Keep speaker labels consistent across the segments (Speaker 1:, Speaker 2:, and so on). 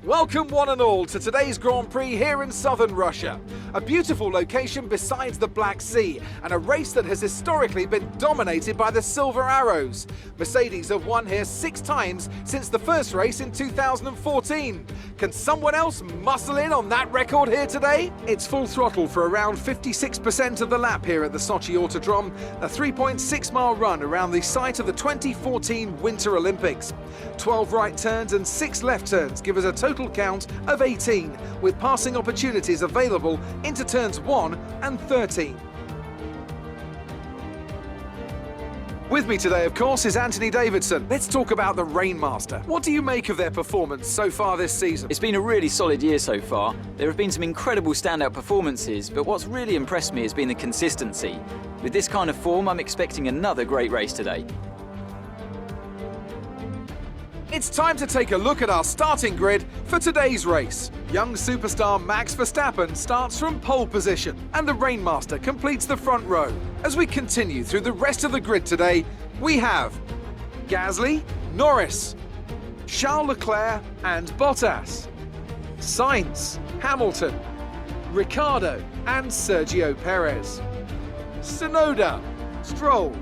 Speaker 1: Welcome one and all to today's Grand Prix here in southern Russia. A beautiful location besides the Black Sea and a race that has historically been dominated by the Silver Arrows. Mercedes have won here 6 times since the first race in 2014. Can someone else muscle in on that record here today? It's full throttle for around 56% of the lap here at the Sochi Autodrome, a 3.6-mile run around the site of the 2014 Winter Olympics. 12 right turns and 6 left turns give us a total count of 18, with passing opportunities available into turns 1 and 13. With me today, of course, is Anthony Davidson. Let's talk about the Rainmaster. What do you make of their performance so far this season?
Speaker 2: It's been a really solid year so far. There have been some incredible standout performances, but what's really impressed me has been the consistency. With this kind of form, I'm expecting another great race today.
Speaker 1: It's time to take a look at our starting grid for today's race. Young superstar Max Verstappen starts from pole position, and the Rainmaster completes the front row. As we continue through the rest of the grid today, we have Gasly, Norris, Charles Leclerc and Bottas, Sainz, Hamilton, Ricciardo and Sergio Perez, Tsunoda, Stroll,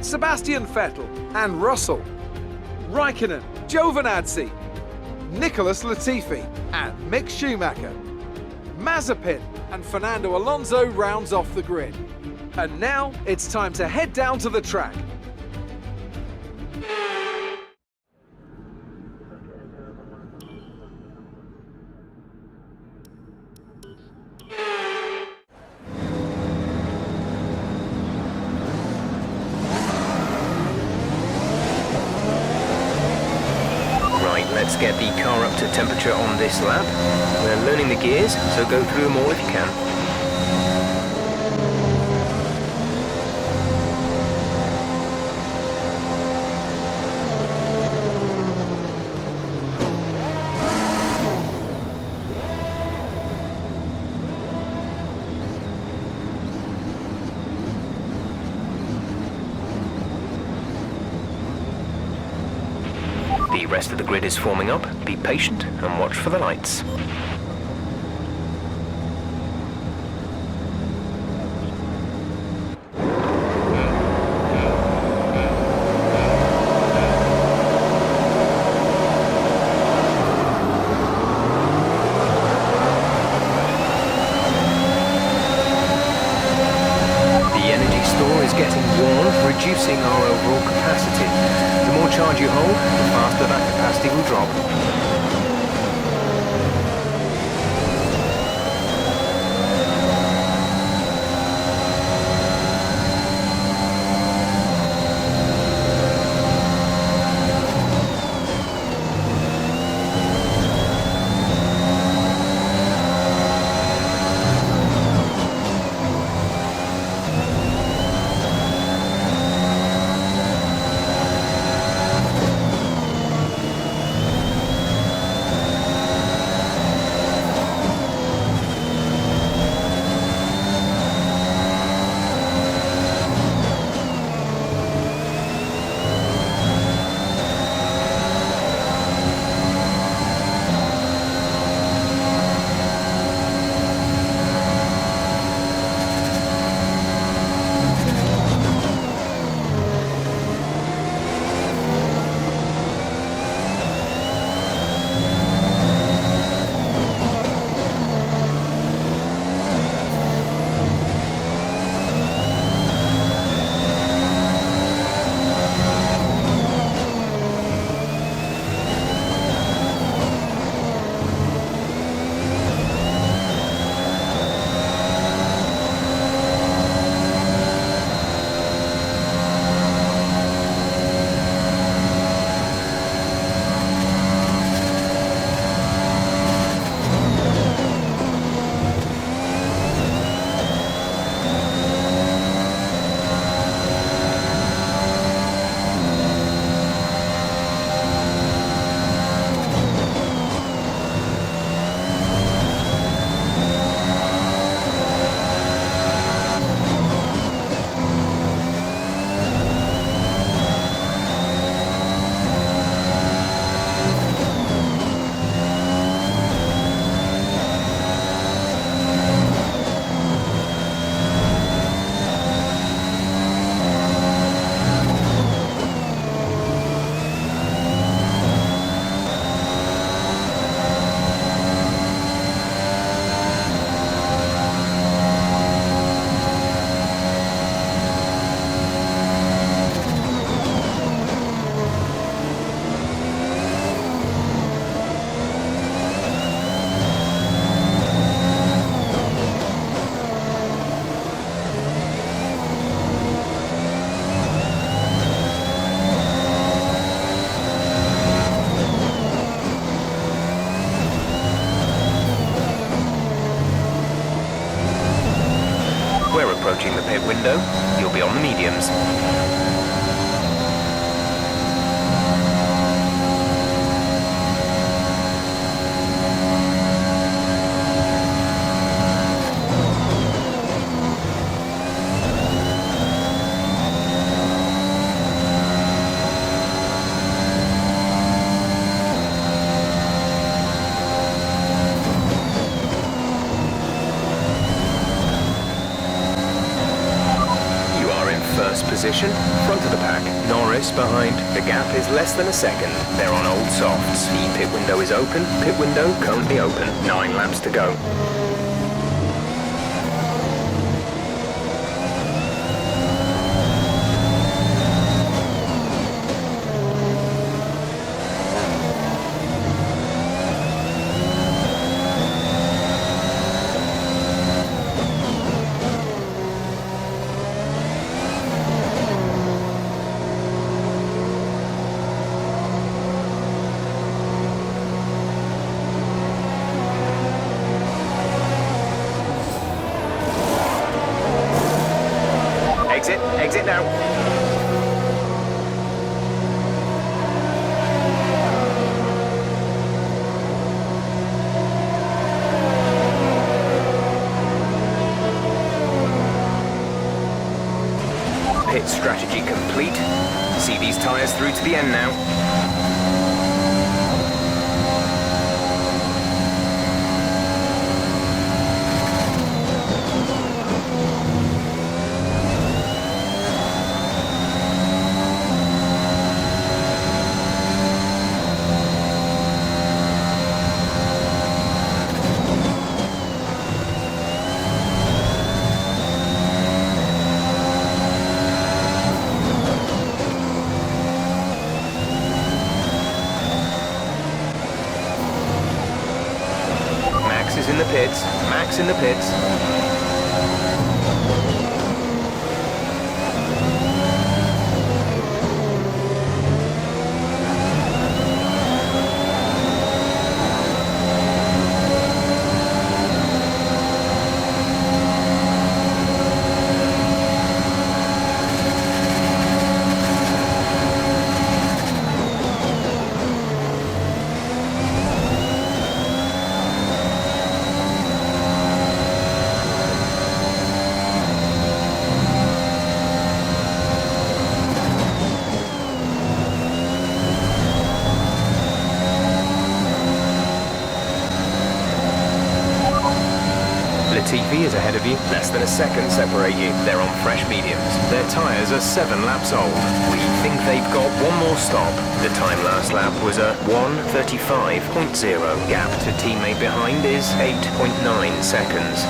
Speaker 1: Sebastian Vettel and Russell, Raikkonen, Giovinazzi, Nicholas Latifi and Mick Schumacher. Mazepin and Fernando Alonso rounds off the grid. And now it's time to head down to the track.
Speaker 3: Let's get the car up to temperature on this lap. We're learning the gears, so go through them all if you can. The rest of the grid is forming up. Be patient and watch for the lights. The energy store is getting worn, reducing our overall capacity. The more charge you hold, the faster that capacity will drop. pit window, you'll be on the mediums. Position, front of the pack. Norris behind. The gap is less than a second. They're on old softs. The pit window is open. Pit window currently open. 9 laps to go. Exit now. Pit strategy complete. See these tyres through to the end now. In the pits. Max in the pits. Latifi is ahead of you. Less than a second separate you. They're on fresh mediums. Their tyres are 7 laps old. We think they've got one more stop. The time last lap was a 1:35.0. Gap to teammate behind is 8.9 seconds.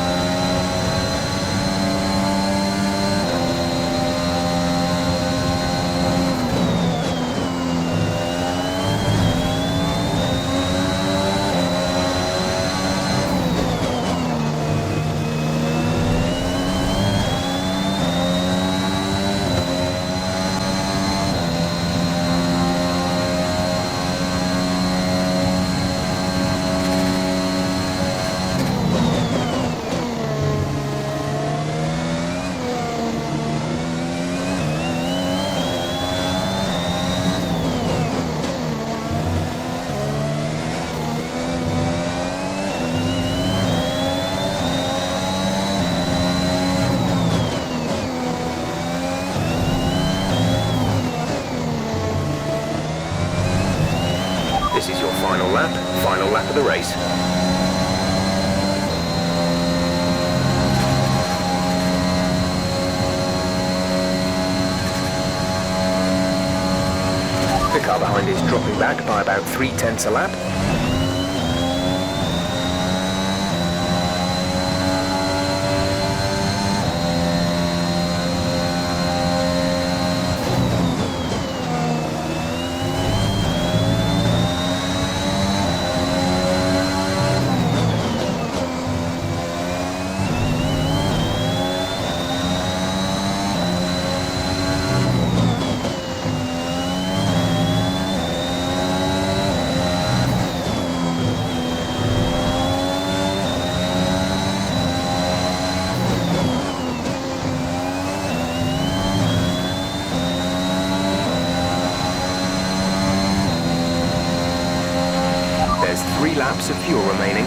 Speaker 3: This is your final lap of the race. The car behind is dropping back by about 3/10 a lap. 3 laps of fuel remaining.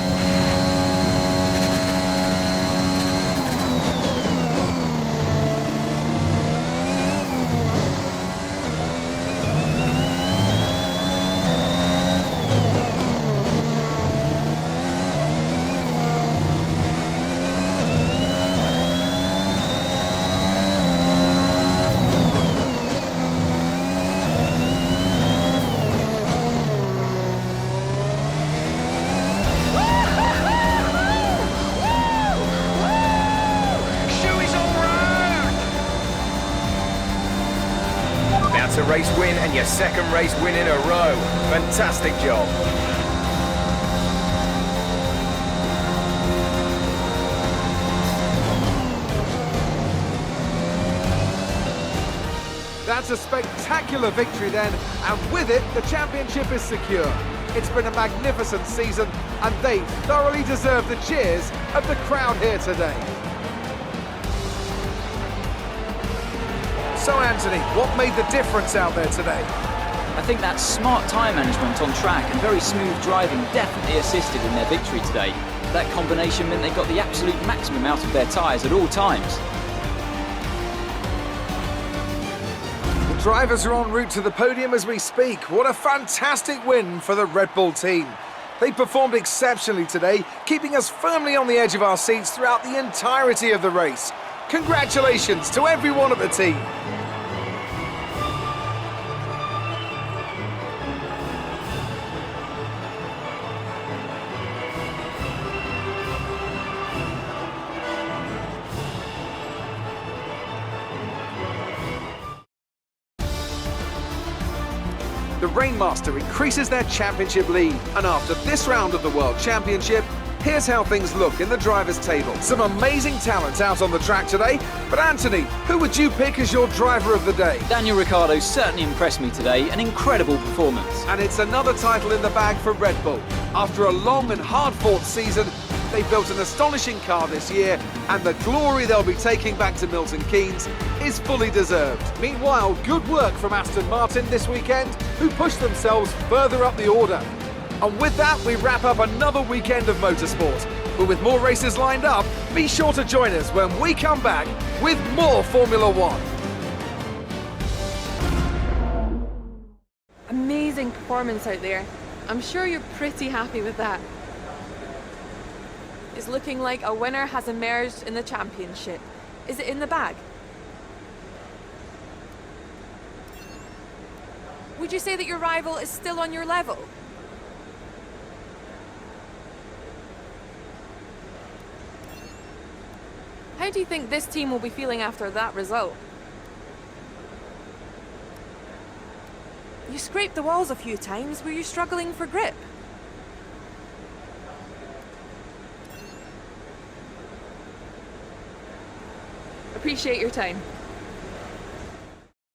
Speaker 3: A race win and your second race win in a row. Fantastic job.
Speaker 1: That's a spectacular victory then, and with it, the championship is secure. It's been a magnificent season, and they thoroughly deserve the cheers of the crowd here today. So Anthony, what made the difference out there today?
Speaker 2: I think that smart tyre management on track and very smooth driving definitely assisted in their victory today. That combination meant they got the absolute maximum out of their tyres at all times.
Speaker 1: The drivers are en route to the podium as we speak. What a fantastic win for the Red Bull team. They performed exceptionally today, keeping us firmly on the edge of our seats throughout the entirety of the race. Congratulations to everyone at the team. The Rainmaster increases their championship lead, and after this round of the World Championship, here's how things look in the drivers' table. Some amazing talent out on the track today, but Anthony, who would you pick as your driver of the day?
Speaker 2: Daniel Ricciardo certainly impressed me today, an incredible performance.
Speaker 1: And it's another title in the bag for Red Bull. After a long and hard-fought season, they built an astonishing car this year, and the glory they'll be taking back to Milton Keynes is fully deserved. Meanwhile, good work from Aston Martin this weekend, who pushed themselves further up the order. And with that, we wrap up another weekend of motorsport. But with more races lined up, be sure to join us when we come back with more Formula One.
Speaker 4: Amazing performance out there. I'm sure you're pretty happy with that. It's looking like a winner has emerged in the championship. Is it in the bag? Would you say that your rival is still on your level? How do you think this team will be feeling after that result? You scraped the walls a few times. Were you struggling for grip? Appreciate your time.